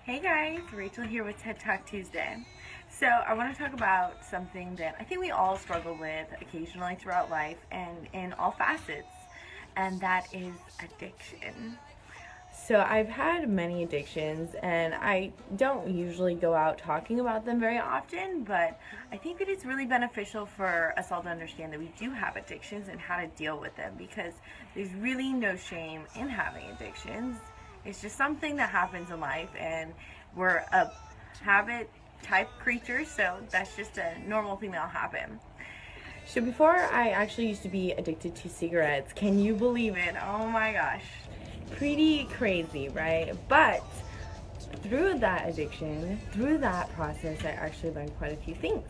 Hey guys, Rachel here with TED Talk Tuesday. So I want to talk about something that I think we all struggle with occasionally throughout life and in all facets, and that is addiction. So I've had many addictions and I don't usually go out talking about them very often, but I think that it's really beneficial for us all to understand that we do have addictions and how to deal with them, because there's really no shame in having addictions. It's just something that happens in life, and we're a habit type creature, so that's just a normal thing that'll happen. So before, I actually used to be addicted to cigarettes. Can you believe it? Oh my gosh. Pretty crazy, right? But through that addiction, through that process, I actually learned quite a few things.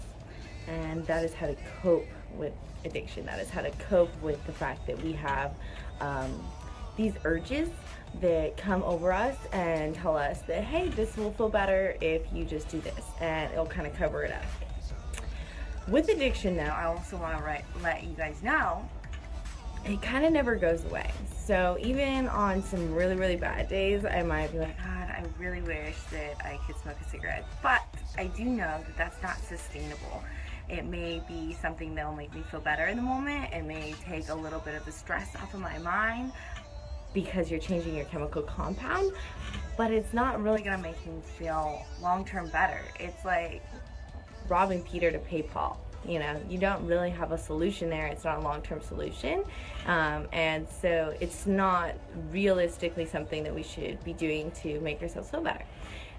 And that is how to cope with addiction. That is how to cope with the fact that we have these urges that come over us and tell us that, hey, this will feel better if you just do this, and it'll kind of cover it up. With addiction now, I also want to let you guys know it kind of never goes away. So even on some really, really bad days, I might be like, God, I really wish that I could smoke a cigarette. But I do know that that's not sustainable. It may be something that'll make me feel better in the moment. It may take a little bit of the stress off of my mind because you're changing your chemical compound, but it's not really gonna make me feel long-term better. It's like robbing Peter to pay Paul. You know, you don't really have a solution there. It's not a long-term solution, and so it's not realistically something that we should be doing to make ourselves feel better.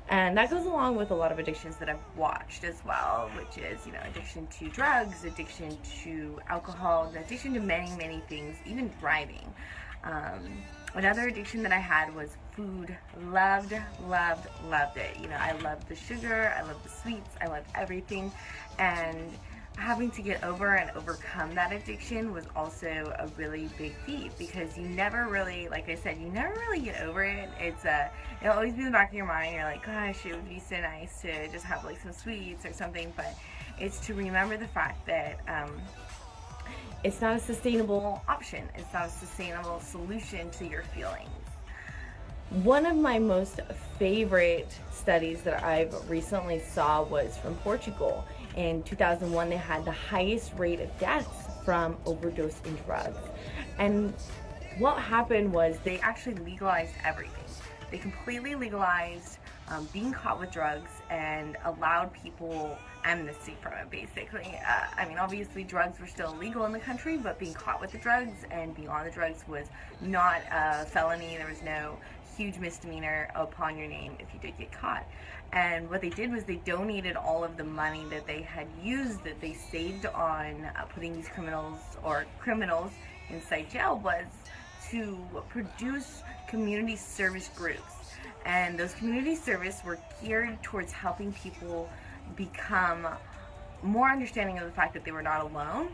And that goes along with a lot of addictions that I've watched as well, which is, you know, addiction to drugs, addiction to alcohol, addiction to many, many things, even driving. Another addiction that I had was food. Loved it. You know, I loved the sugar, I loved the sweets, I loved everything. And having to get over and overcome that addiction was also a really big feat, because you never really, like I said, you never really get over it. It'll always be in the back of your mind. You're like, gosh, it would be so nice to just have like some sweets or something, but it's to remember the fact that it's not a sustainable option. It's not a sustainable solution to your feelings. One of my most favorite studies that I've recently saw was from Portugal. In 2001, they had the highest rate of deaths from overdose in drugs. And what happened was they actually legalized everything. They completely legalized being caught with drugs and allowed people amnesty from it, basically. I mean, obviously drugs were still illegal in the country, but being caught with the drugs and being on the drugs was not a felony. There was no huge misdemeanor upon your name if you did get caught. And what they did was they donated all of the money that they had used, that they saved on putting these criminals inside jail, was to produce community service groups. And those community service were geared towards helping people become more understanding of the fact that they were not alone,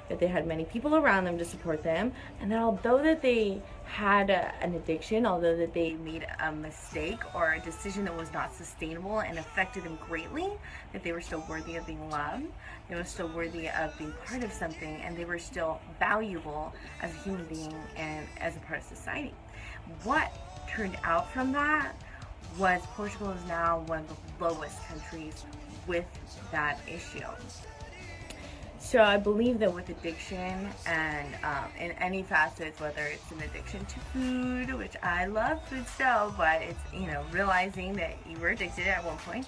that they had many people around them to support them, and that although that they had an addiction, although that they made a mistake or a decision that was not sustainable and affected them greatly, that they were still worthy of being loved, they were still worthy of being part of something, and they were still valuable as a human being and as a part of society. What turned out from that was Portugal is now one of the lowest countries with that issue. So I believe that with addiction and in any facets, whether it's an addiction to food, which I love food still, but it's, you know, realizing that you were addicted at one point,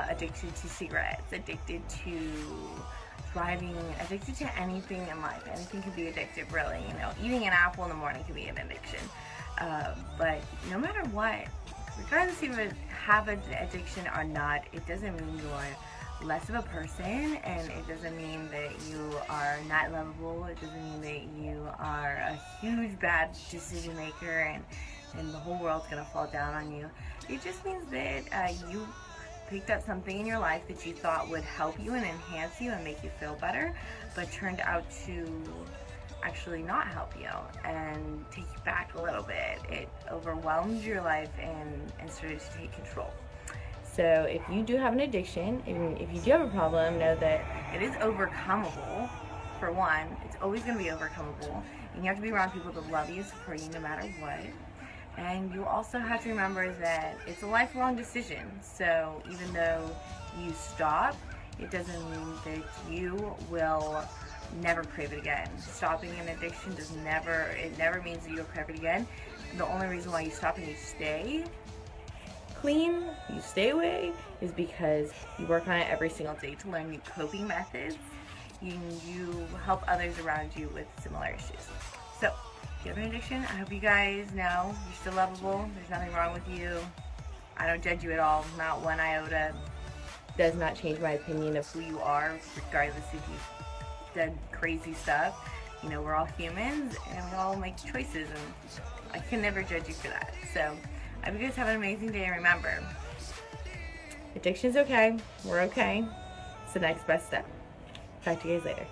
addicted to cigarettes, addicted to driving, addicted to anything in life. Anything can be addictive, really. You know, eating an apple in the morning can be an addiction. But no matter what, regardless if you have an addiction or not, it doesn't mean you're less of a person, and it doesn't mean that you are not lovable. It doesn't mean that you are a huge bad decision maker and the whole world's gonna fall down on you. It just means that you picked up something in your life that you thought would help you and enhance you and make you feel better, but turned out to actually not help you and take you back a little bit. It overwhelmed your life and started to take control. So if you do have an addiction, and if you do have a problem, know that it is overcomable. For one, it's always going to be overcomable, and you have to be around people that love you, support you no matter what. And you also have to remember that it's a lifelong decision. So even though you stop, it doesn't mean that you will never crave it again. Stopping an addiction never means that you'll crave it again. The only reason why you stop and you stay clean, you stay away, is because you work on it every single day to learn new coping methods. You help others around you with similar issues. So, if you have an addiction, I hope you guys know you're still lovable. There's nothing wrong with you. I don't judge you at all, not one iota. Does not change my opinion of who you are, regardless if you've done crazy stuff. You know, we're all humans and we all make choices, and I can never judge you for that. So, I hope you guys have an amazing day, and remember, addiction's okay. We're okay. It's the next best step. Talk to you guys later.